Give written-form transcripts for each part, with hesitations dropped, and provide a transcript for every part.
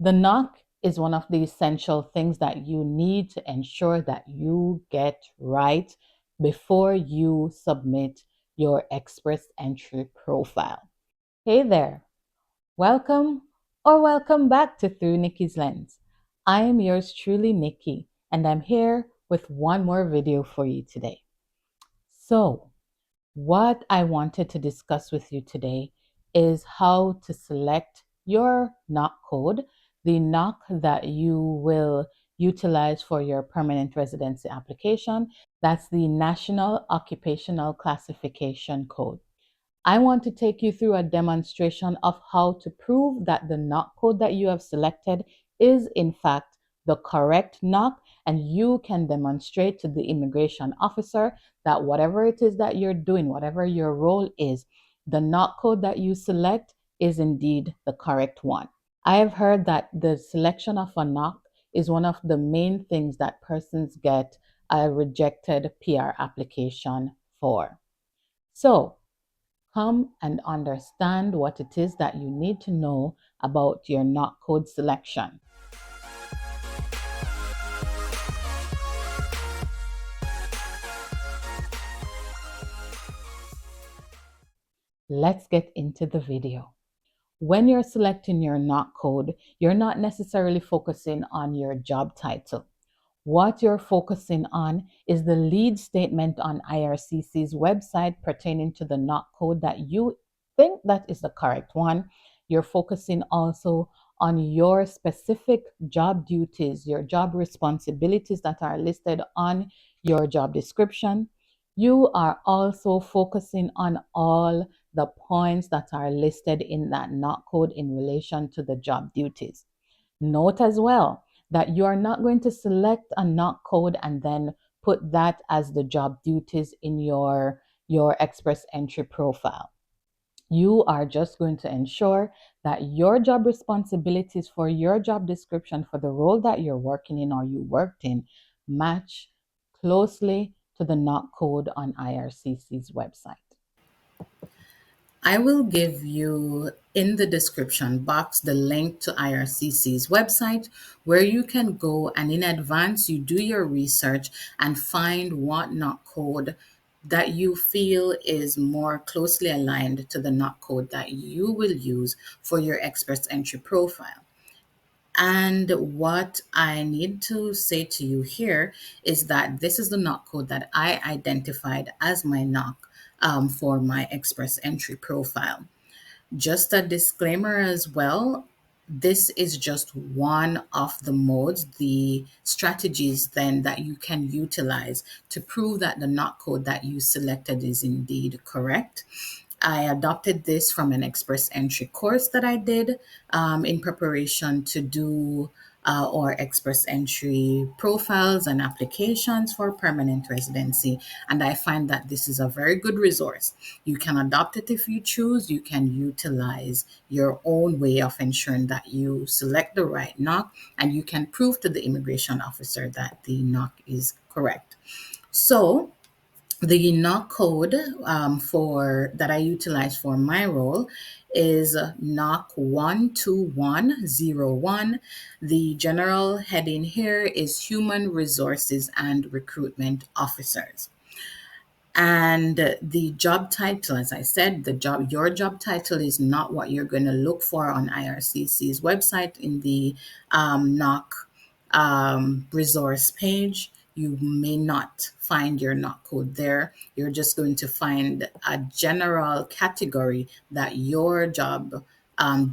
The knock is one of the essential things that you need to ensure that you get right before you submit your express entry profile. Hey there, welcome or welcome back to Through Nicky's Lens. I am yours truly, Nicky, and I'm here with one more video for you today. So, what I wanted to discuss with you today is how to select your NOC code, the NOC that you will utilize for your permanent residency application. That's the National Occupational Classification code. I want to take you through a demonstration of how to prove that the NOC code that you have selected is in fact the correct NOC, and you can demonstrate to the immigration officer that whatever it is that you're doing, whatever your role is, the NOC code that you select is indeed the correct one. I have heard that the selection of a NOC is one of the main things that persons get a rejected PR application for. So, come and understand what it is that you need to know about your NOC code selection. Let's get into the video. When you're selecting your NOC code, you're not necessarily focusing on your job title. What you're focusing on is the lead statement on IRCC's website pertaining to the NOC code that you think that is the correct one. You're focusing also on your specific job duties, your job responsibilities that are listed on your job description. You are also focusing on all the points that are listed in that NOC code in relation to the job duties. Note as well that you are not going to select a NOC code and then put that as the job duties in your express entry profile. You are just going to ensure that your job responsibilities for your job description for the role that you're working in or you worked in match closely to the NOC code on IRCC's website. I will give you in the description box the link to IRCC's website where you can go and in advance you do your research and find what NOC code that you feel is more closely aligned to the NOC code that you will use for your express entry profile. And what I need to say to you here is that this is the NOC code that I identified as my NOC for my express entry profile. Just a disclaimer as well, this is just one of the modes, the strategies then that you can utilize to prove that the NOC code that you selected is indeed correct. I adopted this from an express entry course that I did in preparation to do or express entry profiles and applications for permanent residency. And I find that this is a very good resource. You can adopt it if you choose. You can utilize your own way of ensuring that you select the right NOC and you can prove to the immigration officer that the NOC is correct. So the NOC code for that I utilize for my role is NOC 12101. The general heading here is Human Resources and Recruitment Officers. And the job title, as I said, your job title is not what you're going to look for on IRCC's website in the NOC resource page. You may not find your NOC code there. You're just going to find a general category that your job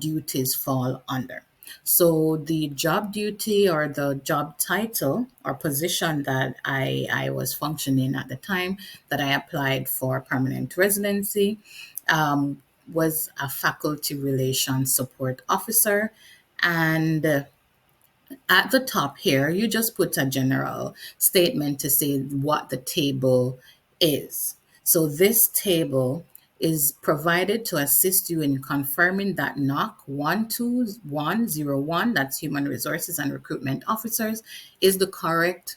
duties fall under. So the job duty or the job title or position that I was functioning at the time that I applied for permanent residency was a faculty relations support officer. And at the top here, you just put a general statement to say what the table is. So this table is provided to assist you in confirming that NOC 12101, that's Human Resources and Recruitment Officers, is the correct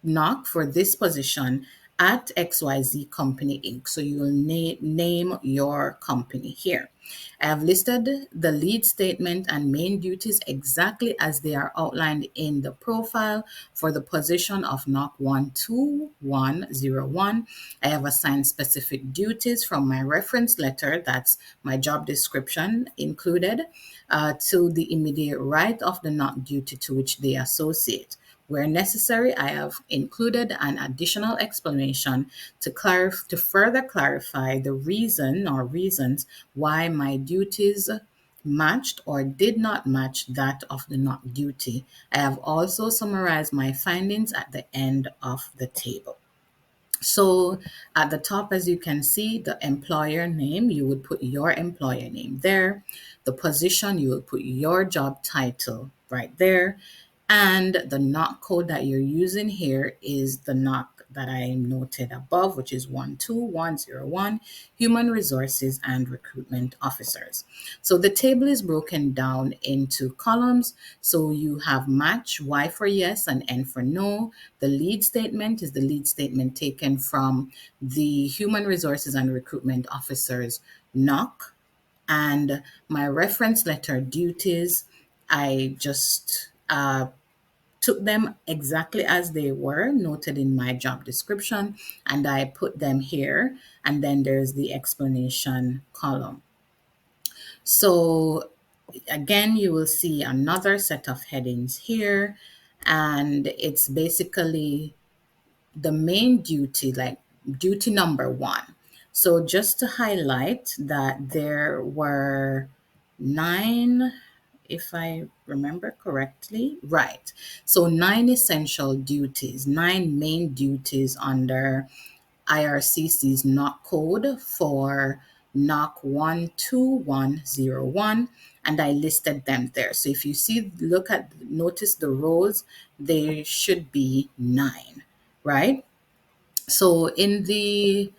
NOC for this position at XYZ Company Inc. So you will name your company here. I have listed the lead statement and main duties exactly as they are outlined in the profile for the position of NOC 12101. I have assigned specific duties from my reference letter, that's my job description included, to the immediate right of the NOC duty to which they associate. Where necessary, I have included an additional explanation to further clarify the reason or reasons why my duties matched or did not match that of the NOC duty. I have also summarized my findings at the end of the table. So at the top, as you can see, the employer name, you would put your employer name there. The position, you will put your job title right there. And the NOC code that you're using here is the NOC that I noted above, which is 12101, Human Resources and Recruitment Officers. So the table is broken down into columns. So you have match, Y for yes and N for no. The lead statement is the lead statement taken from the Human Resources and Recruitment Officers NOC. And my reference letter duties, I just took them exactly as they were noted in my job description, and I put them here. And then there's the explanation column. So again, you will see another set of headings here, and it's basically the main duty, like duty number one. So just to highlight that there were 9, if I remember correctly, right. So 9 essential duties, 9 main duties under IRCC's NOC code for NOC 12101, and I listed them there. So if you notice the rows, there should be 9, right? So in the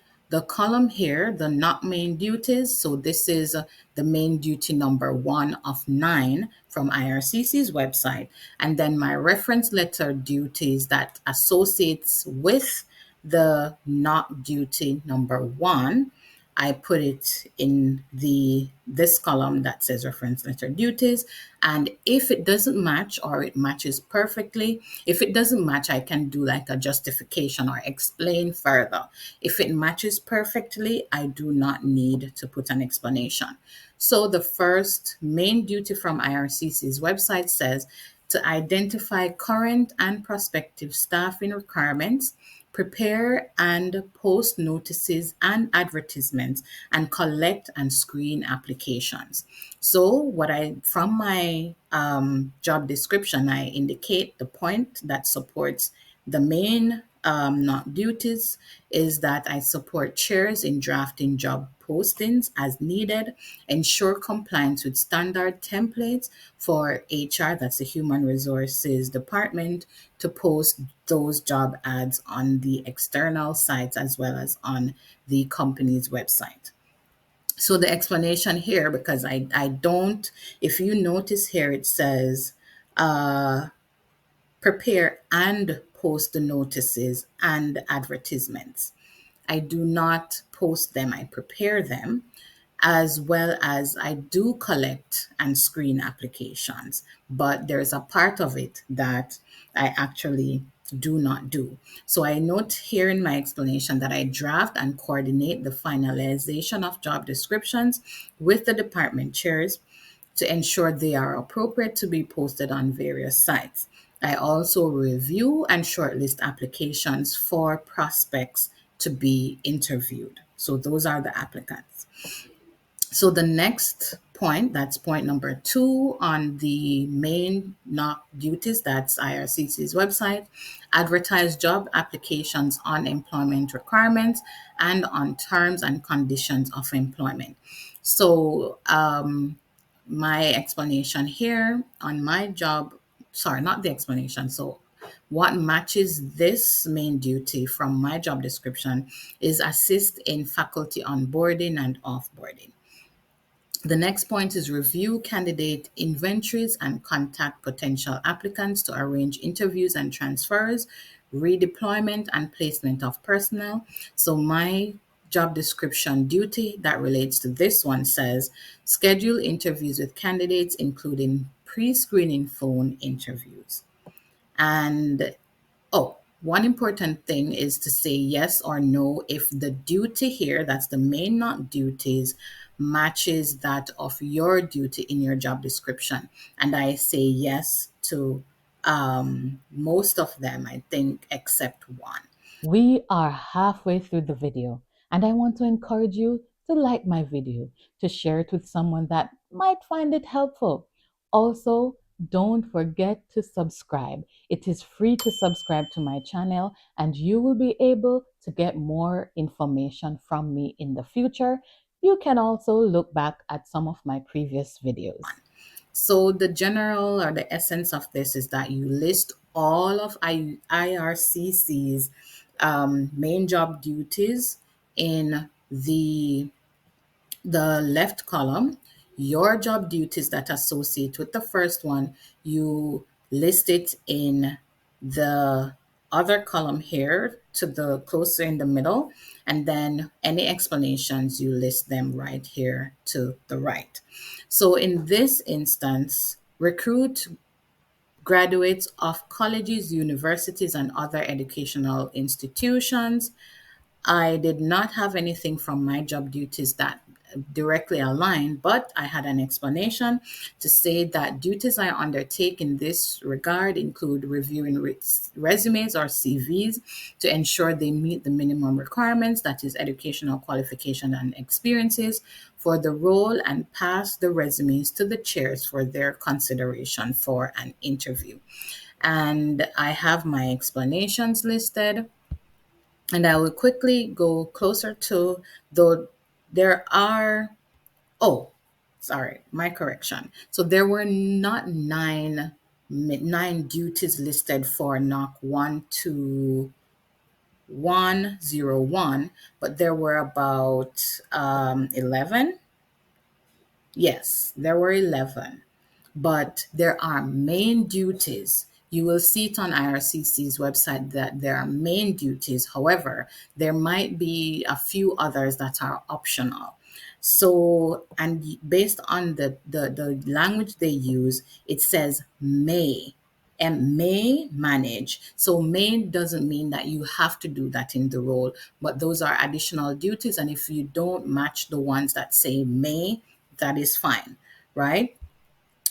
column here, the NOC main duties, so this is the main duty number 1 of 9 from IRCC's website. And then my reference letter duties that associates with the NOC duty number 1, I put it in this column that says reference letter duties. And if it doesn't match or it matches perfectly, if it doesn't match, I can do like a justification or explain further. If it matches perfectly, I do not need to put an explanation. So the first main duty from IRCC's website says to identify current and prospective staffing requirements, prepare and post notices and advertisements, and collect and screen applications. So from my job description, I indicate the point that supports the main NOC duties is that I support chairs in drafting job postings as needed, ensure compliance with standard templates for HR, that's the Human Resources Department, to post those job ads on the external sites as well as on the company's website. So the explanation here, because I don't, if you notice here, it says prepare and post the notices and advertisements. I do not post them, I prepare them, as well as I do collect and screen applications. But there's a part of it that I actually do not do. So I note here in my explanation that I draft and coordinate the finalization of job descriptions with the department chairs to ensure they are appropriate to be posted on various sites. I also review and shortlist applications for prospects to be interviewed. So those are the applicants. So the next point, that's point number 2 on the main NOC duties, that's IRCC's website, advertise job applications on employment requirements and on terms and conditions of employment. So my explanation here on my job, sorry, not the explanation. So what matches this main duty from my job description is assist in faculty onboarding and offboarding. The next point is review candidate inventories and contact potential applicants to arrange interviews and transfers, redeployment and placement of personnel. So my job description duty that relates to this one says schedule interviews with candidates, including pre-screening phone interviews. And oh, one important thing is to say yes or no if the duty here, that's the main not duties, matches that of your duty in your job description. And I say yes to most of them, I think, except one. We are halfway through the video, and I want to encourage you to like my video, to share it with someone that might find it helpful. Also, don't forget to subscribe. It is free to subscribe to my channel, and you will be able to get more information from me in the future. You can also look back at some of my previous videos. So the general or the essence of this is that you list all of IRCC's main job duties in the left column. Your job duties that associate with the first one, you list it in the other column here to the closer in the middle, and then any explanations, you list them right here to the right. So in this instance, recruit graduates of colleges, universities, and other educational institutions. I did not have anything from my job duties that directly aligned, but I had an explanation to say that duties I undertake in this regard include reviewing resumes or CVs to ensure they meet the minimum requirements, that is, educational qualification and experiences for the role, and pass the resumes to the chairs for their consideration for an interview. And I have my explanations listed, and I will quickly go closer to, though there are, oh, sorry, my correction. So there were not nine duties listed for NOC 12101, but there were about 11. Yes, there were 11, but there are main duties. You will see it on IRCC's website that there are main duties. However, there might be a few others that are optional. So, and based on the language they use, it says may and may manage. So may doesn't mean that you have to do that in the role, but those are additional duties. And if you don't match the ones that say may, that is fine, right?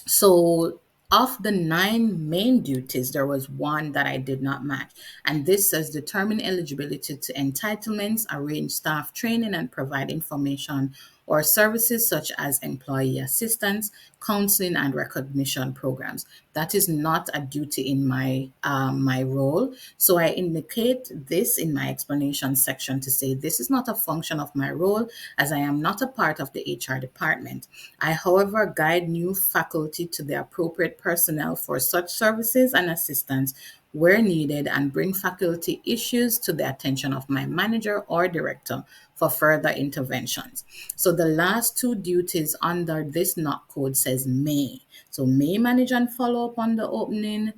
So, of the nine main duties, there was one that I did not match. And this says determine eligibility to entitlements, arrange staff training, and provide information or services such as employee assistance, counseling, and recognition programs. That is not a duty in my role. So I indicate this in my explanation section to say this is not a function of my role, as I am not a part of the HR department. I, however, guide new faculty to the appropriate personnel for such services and assistance where needed, and bring faculty issues to the attention of my manager or director for further interventions. So the last two duties under this NOC code says may. So may manage and follow up on the opening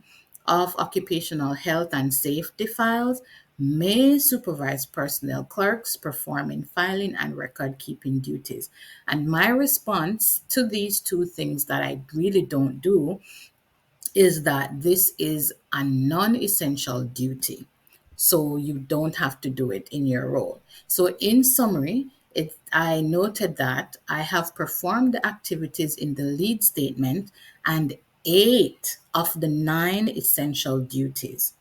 of occupational health and safety files, may supervise personnel clerks performing filing and record keeping duties. And my response to these two things that I really don't do is that this is a non-essential duty. So you don't have to do it in your role. So in summary, I noted that I have performed the activities in the lead statement and 8 of the 9 essential duties.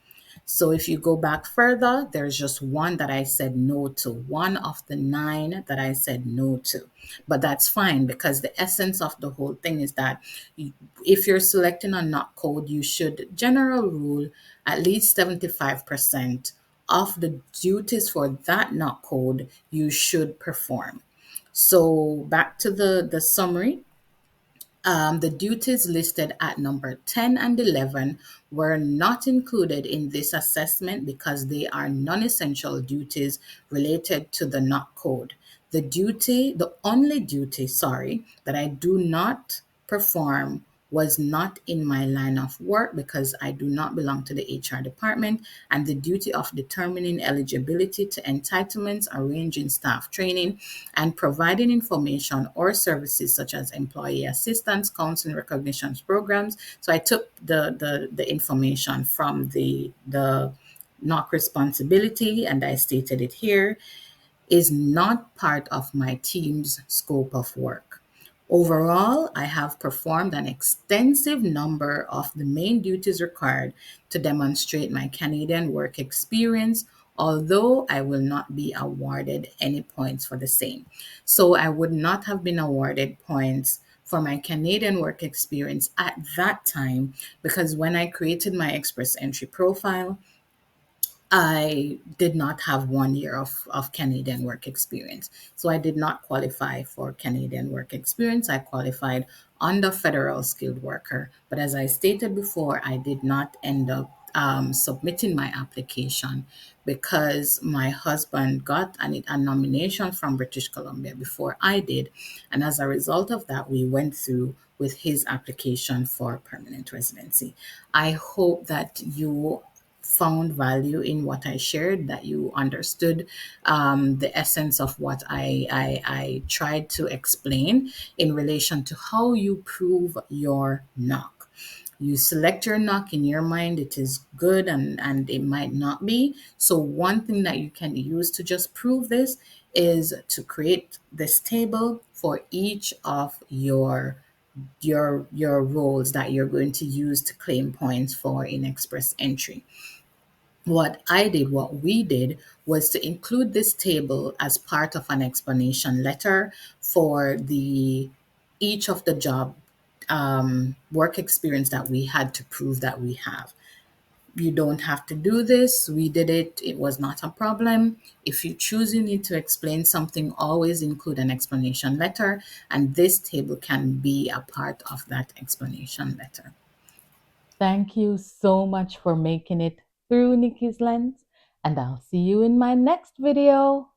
So if you go back further, there's just one that I said no to, one of the 9 that I said no to. But that's fine, because the essence of the whole thing is that if you're selecting a NOC code, you should, general rule, at least 75% of the duties for that NOC code you should perform. So back to the summary. The duties listed at number 10 and 11 were not included in this assessment because they are non-essential duties related to the NOC code. The only duty, that I do not perform was not in my line of work because I do not belong to the HR department, and the duty of determining eligibility to entitlements, arranging staff training, and providing information or services such as employee assistance, counseling, recognition programs. So I took the information from the NOC responsibility, and I stated it here, is not part of my team's scope of work. Overall, I have performed an extensive number of the main duties required to demonstrate my Canadian work experience, although I will not be awarded any points for the same. So I would not have been awarded points for my Canadian work experience at that time because when I created my Express Entry profile, I did not have 1 year of Canadian work experience. So I did not qualify for Canadian work experience. I qualified under federal skilled worker. But as I stated before, I did not end up submitting my application because my husband got a nomination from British Columbia before I did. And as a result of that, we went through with his application for permanent residency. I hope that you found value in what I shared, that you understood the essence of what I tried to explain in relation to how you prove your knock. You select your knock in your mind, it is good and it might not be. So, one thing that you can use to just prove this is to create this table for each of your roles that you're going to use to claim points for in express entry. What we did was to include this table as part of an explanation letter for the each of the job work experience that we had to prove that we have. You don't have to do this. We did it. It was not a problem. If you choose you need to explain something, always include an explanation letter, and this table can be a part of that explanation letter. Thank you so much for making it through Nikki's lens, and I'll see you in my next video.